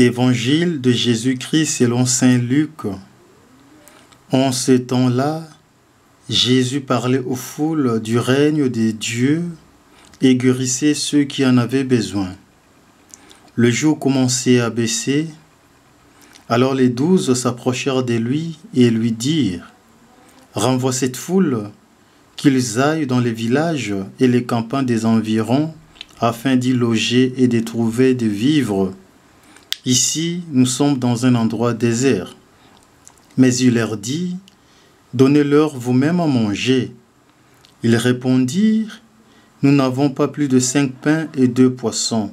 Évangile de Jésus-Christ selon saint Luc. En ce temps-là, Jésus parlait aux foules du règne des dieux et guérissait ceux qui en avaient besoin. Le jour commençait à baisser. Alors les 12 s'approchèrent de lui et lui dirent : « Renvoie cette foule, qu'ils aillent dans les villages et les campagnes des environs, afin d'y loger et de trouver des vivres. Ici, nous sommes dans un endroit désert. » Mais il leur dit : « Donnez-leur vous-même à manger. » Ils répondirent : « Nous n'avons pas plus de 5 pains et 2 poissons.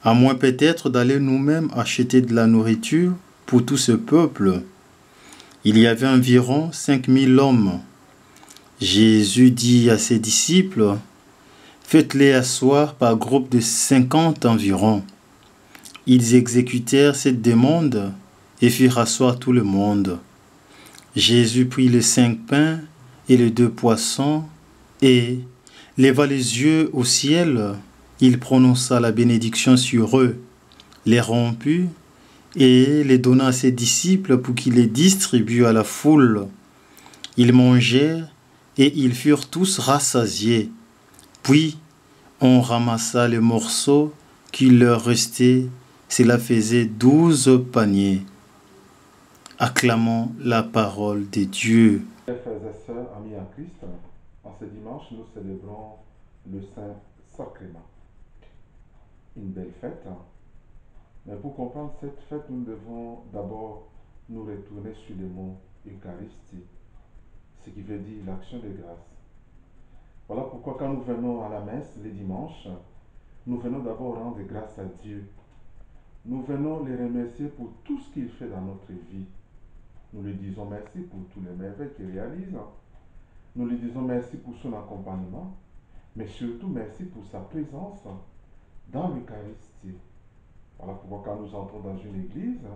À moins peut-être d'aller nous-mêmes acheter de la nourriture pour tout ce peuple. » Il y avait environ 5000 hommes. Jésus dit à ses disciples : « Faites-les asseoir par groupe de 50 environ. » Ils exécutèrent cette demande et firent asseoir tout le monde. Jésus prit les 5 pains et les 2 poissons et, leva les yeux au ciel, il prononça la bénédiction sur eux, les romput et les donna à ses disciples pour qu'ils les distribuent à la foule. Ils mangèrent et ils furent tous rassasiés. Puis on ramassa les morceaux qui leur restaient. Cela faisait 12 paniers. Acclamons la parole de Dieu. Frères et sœurs, amis en Christ, en ce dimanche, nous célébrons le Saint-Sacrement. Une belle fête. Mais pour comprendre cette fête, nous devons d'abord nous retourner sur le mot Eucharistie, ce qui veut dire l'action de grâce. Voilà pourquoi quand nous venons à la messe les dimanches, nous venons d'abord rendre grâce à Dieu. Nous venons les remercier pour tout ce qu'il fait dans notre vie. Nous lui disons merci pour tous les merveilles qu'il réalise. Nous lui disons merci pour son accompagnement, mais surtout merci pour sa présence dans l'Eucharistie. Voilà pourquoi quand nous entrons dans une église,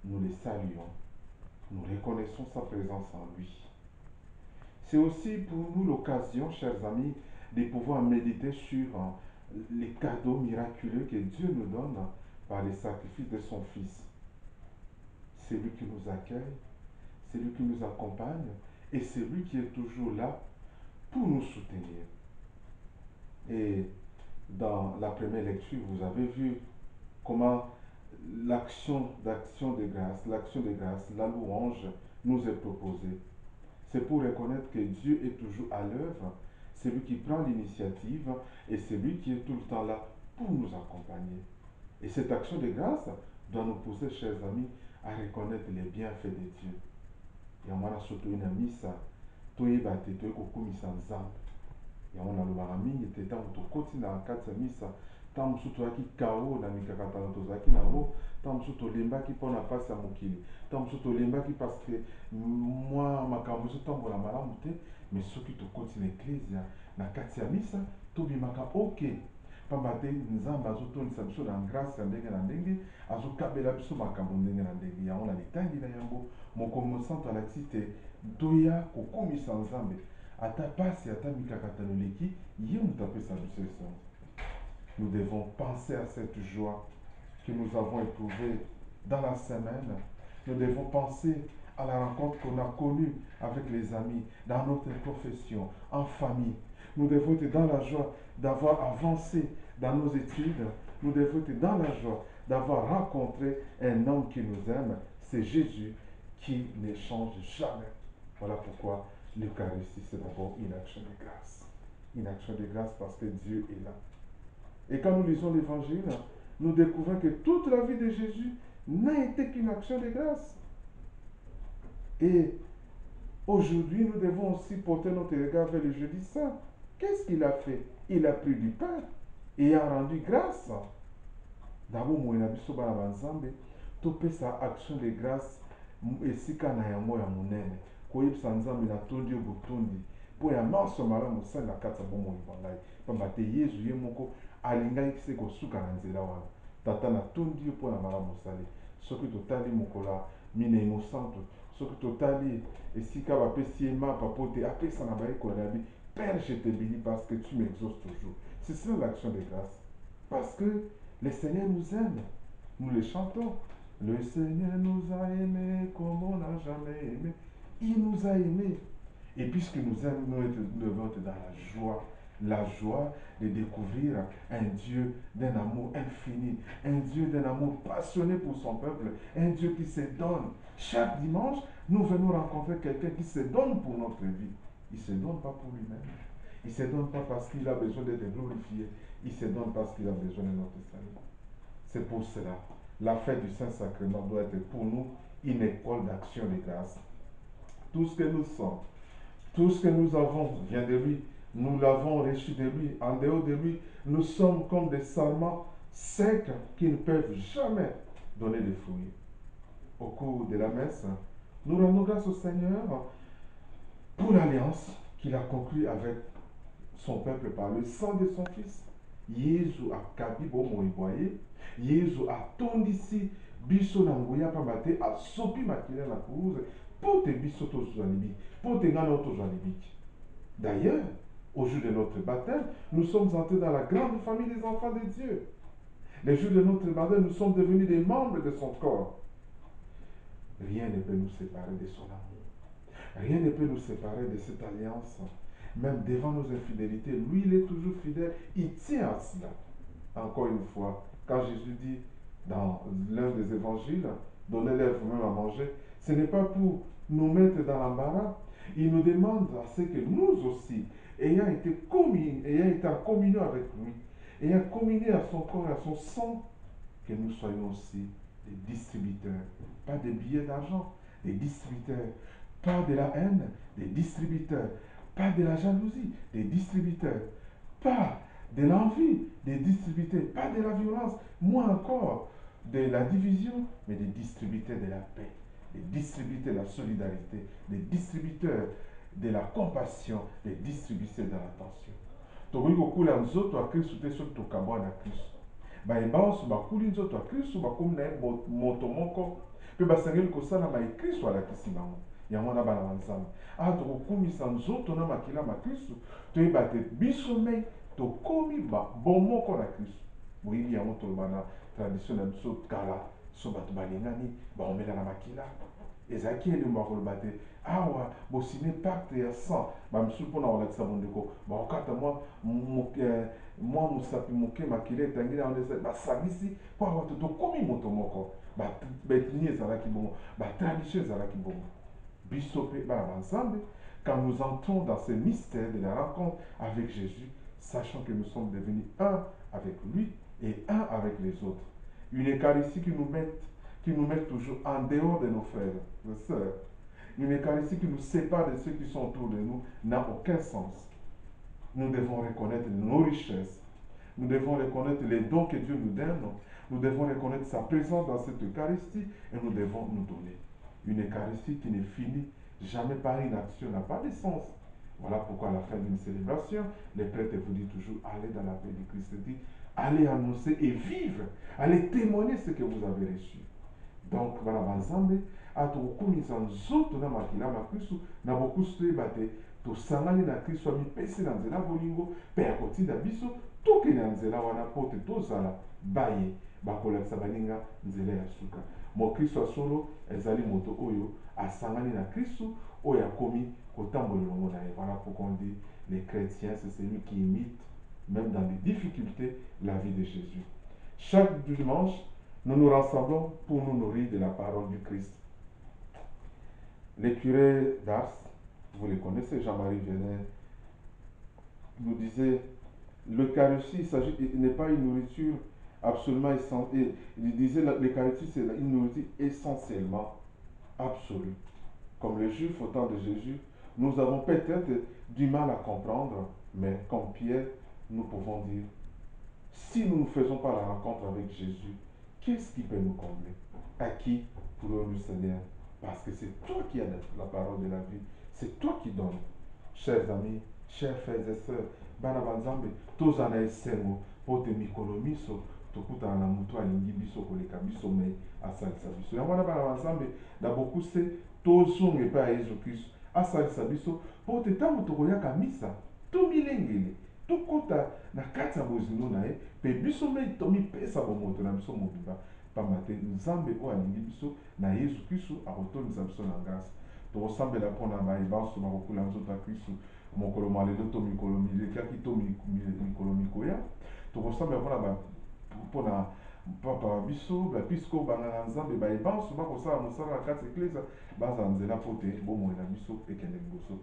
nous les saluons. Nous reconnaissons sa présence en lui. C'est aussi pour nous l'occasion, chers amis, de pouvoir méditer sur les cadeaux miraculeux que Dieu nous donne par le sacrifice de son Fils. C'est lui qui nous accueille, c'est lui qui nous accompagne et c'est lui qui est toujours là pour nous soutenir. Et dans la première lecture, vous avez vu comment l'action de grâce, la louange nous est proposée. C'est pour reconnaître que Dieu est toujours à l'œuvre, c'est lui qui prend l'initiative et c'est lui qui est tout le temps là pour nous accompagner. Et cette action de grâce doit nous pousser, chers amis, à reconnaître les bienfaits de Dieu. Et on a surtout une missa, toyeba te toyekokumisa nzambe. yango nalobaka mingi te ntango tokoti na kati ya misa, ntango mosusu toyaki kao na mikakatano tozalaki nango, ntango mosusu tolembaki mpona mpasi ya mokili, ntango mosusu tolembaki parceke mwa makambo ezotambola malamu te, mais soki tokoti na eklezia na kati ya misa tobimaka oke pamba te nzambe azotondisa biso na grâce ya ndenge na ndenge, azokabela biso makambo ndenge na ndenge. Yango na litangi na yango mokonzi mosantu alakisi te toya kokumisa nzambe ata pasi ata mikakatano eleki ye moto apesa biso esango. Nous devons penser à cette joie que nous avons éprouvée dans la semaine. Nous devons penser à la rencontre qu'on a connue avec les amis, dans notre profession, en famille. Nous devons être dans la joie d'avoir avancé dans nos études. Nous devons être dans la joie d'avoir rencontré un homme qui nous aime. C'est Jésus qui ne change jamais. Voilà pourquoi l'Eucharistie, c'est d'abord une action de grâce. Une action de grâce parce que Dieu est là. Et quand nous lisons l'Évangile, nous découvrons que toute la vie de Jésus n'a été qu'une action de grâce. Et aujourd'hui, nous devons aussi porter notre regard vers le jeudi saint. Qu'est-ce qu'il a fait? Il a pris du pain et a rendu grâce. D'abord, moi, je suis topesa action de grâce esika na yango ya monene koyebisa nzambe natondi yo botondi mpo ya nyonso malamu osali na kati ya bomoi na ngai pamba te yesu ye moko alingaki se kosuka na nzela wana. Tata natondi yo mpo na malamu osali. Soki totali mokola minei mosantu, soki totali esika bapesi ye mapa po te apesa na bayekoli na bi Père, je te bénis parce que tu m'exauces toujours. C'est ça l'action de grâce. Parce que le Seigneur nous aime. Nous les chantons. Le Seigneur nous a aimés comme on n'a jamais aimé. Il nous a aimés. Et puisque nous aime, nous devons être dans la joie de découvrir un Dieu d'un amour infini, un Dieu d'un amour passionné pour son peuple, un Dieu qui se donne. Chaque dimanche, nous venons rencontrer quelqu'un qui se donne pour notre vie. Il ne se donne pas pour lui-même. Il ne se donne pas parce qu'il a besoin d'être glorifié. Il se donne parce qu'il a besoin de notre salut. C'est pour cela, la fête du Saint-Sacrement doit être pour nous une école d'action de grâce. Tout ce que nous sommes, tout ce que nous avons vient de lui. Nous l'avons reçu de lui. En dehors de lui, nous sommes comme des sarments secs qui ne peuvent jamais donner de fruits. Au cours de la messe, nous rendons grâce au Seigneur pour l'alliance qu'il a conclue avec son peuple par le sang de son Fils. Yesu akabi bomo iboye, Yesu atondisi biso na nguya pambate asopi makila na kuuze pour te biso tozwa libi, pour te ngana tozwa libiki. D'ailleurs, au jour de notre baptême, nous sommes entrés dans la grande famille des enfants de Dieu. Le jour de notre baptême, nous sommes devenus des membres de son corps. Rien ne peut nous séparer de son amour. Rien ne peut nous séparer de cette alliance. Même devant nos infidélités, lui, il est toujours fidèle. Il tient à cela. Encore une fois, quand Jésus dit dans l'un des évangiles, donnez-leur vous-même à manger, ce n'est pas pour nous mettre dans l'embarras. Il nous demande à ce que nous aussi, ayant été en communion avec lui, ayant communié à son corps et à son sang, que nous soyons aussi des distributeurs, pas des billets d'argent, des distributeurs, pas de la haine, des distributeurs, pas de la jalousie, des distributeurs, pas de l'envie, des distributeurs, pas de la violence, moins encore de la division, mais des distributeurs de la paix, des distributeurs de la solidarité, des distributeurs de la compassion, des distributeurs de l'attention. Tokoki kokula nzoto ya Kristo te soki tokabwa na Kristo. Bayeba nyonso bakuli nzoto ya Kristo bakomi na ye moto moko mpe basengeli kosalama ye Kristo alakisi bango. Yango wana bana banzambe tokokumisa nzoto na makila ma Kristo toyeba te biso mei tokomi bomoko na Kristo. Boyebi yango toloba na tradition na biso kala so bato balingani baomela na makila ezalaki elembo ya koloba te awa bosine pacte ya sang bamisusu mpona kolakisa bondeko bakokata mwa mosapi moke makila etangi na wana basangisi mpo awa tokomi moto moko baethnie ezalaki bongo batradition ezalaki bongo biso mpe bana banzambe quand nous entrons dans ce mystère de la rencontre avec Jésus sachant que nous sommes devenus un avec lui et un avec les autres. Une Eucharistie qui nous met toujours en dehors de nos frères et sœurs. Une Eucharistie qui nous sépare de ceux qui sont autour de nous n'a aucun sens. Nous devons reconnaître nos richesses. Nous devons reconnaître les dons que Dieu nous donne. Nous devons reconnaître sa présence dans cette Eucharistie et nous devons nous donner. Une Eucharistie qui ne finit jamais par une action n'a pas de sens. Voilà pourquoi à la fin d'une célébration, les prêtres vous disent toujours allez dans la paix du Christ, dit allez annoncer et vivre, allez témoigner ce que vous avez reçu. Donc, bana banzambe, atokumisa nzoto na makila ma Kristo na bokusu toyeba te tosangani na Kristo amipesi na nzela bolingo mpe ya kotinda biso tokende na nzela wana mpo te tozala baye bakolakisa baninga nzela ya suka. Mokristo ya solo ezali moto oyo asangani na Kristo oyo akomi kotambola elongo na ye. Voilà pourquoi on dit les chrétiens c'est celui qui imite même dans les difficultés la vie de Jésus. Chaque dimanche nous nous rassemblons pour nous nourrir de la parole du Christ. Les curés d'Ars, vous les connaissez, Jean-Marie Vianney, nous disait l'Eucharistie n'est pas une nourriture absolument essentielle. Il disait l'Eucharistie c'est une nourriture essentiellement absolue. Comme les Juifs au temps de Jésus, nous avons peut-être du mal à comprendre, mais comme Pierre, nous pouvons dire si nous ne faisons pas la rencontre avec Jésus, qu'est-ce qui peut nous combler? À qui pourrons-nous, Seigneur? Parce que c'est toi qui as la parole de la vie. C'est toi qui donnes. Chers amis, chers frères et sœurs, bana banzambe, tozana esengo, pote mikolo miso, tokutana na mutu alingi biso koleka biso me asalisa biso. Yango wana bana banzambe, na beaucoup se tozonga epai ya Yesu Kristo asalisa biso, pote ntango tokoyaka misa, tomilengele, tokota na kati ya bozingo na ye, pe biso me tomipesa bomoto na biso mobimba. pamba te nzambe oyo alingi biso na yesu kristu akotondisa biso na grâce tokosambela mpona bayebanso bakokula nzoto ya kristu mokolo malelo to mikolo milekaki to mikolo mikoya tokosambela mpona papa biso bapisko banganga nzambe bayebanso bakosala mosala na kati eklesa bazala nzela mpo te bomoi na biso ekende liboso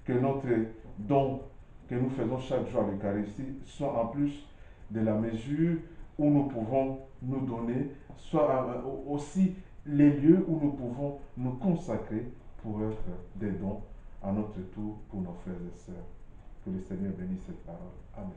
que notre don que nous faisons chaque jour à l'Eucharistie soit en plus de la mesure où nous pouvons nous donner, soit aussi les lieux où nous pouvons nous consacrer pour être des dons à notre tour pour nos frères et sœurs. Que le Seigneur bénisse cette parole. Amen.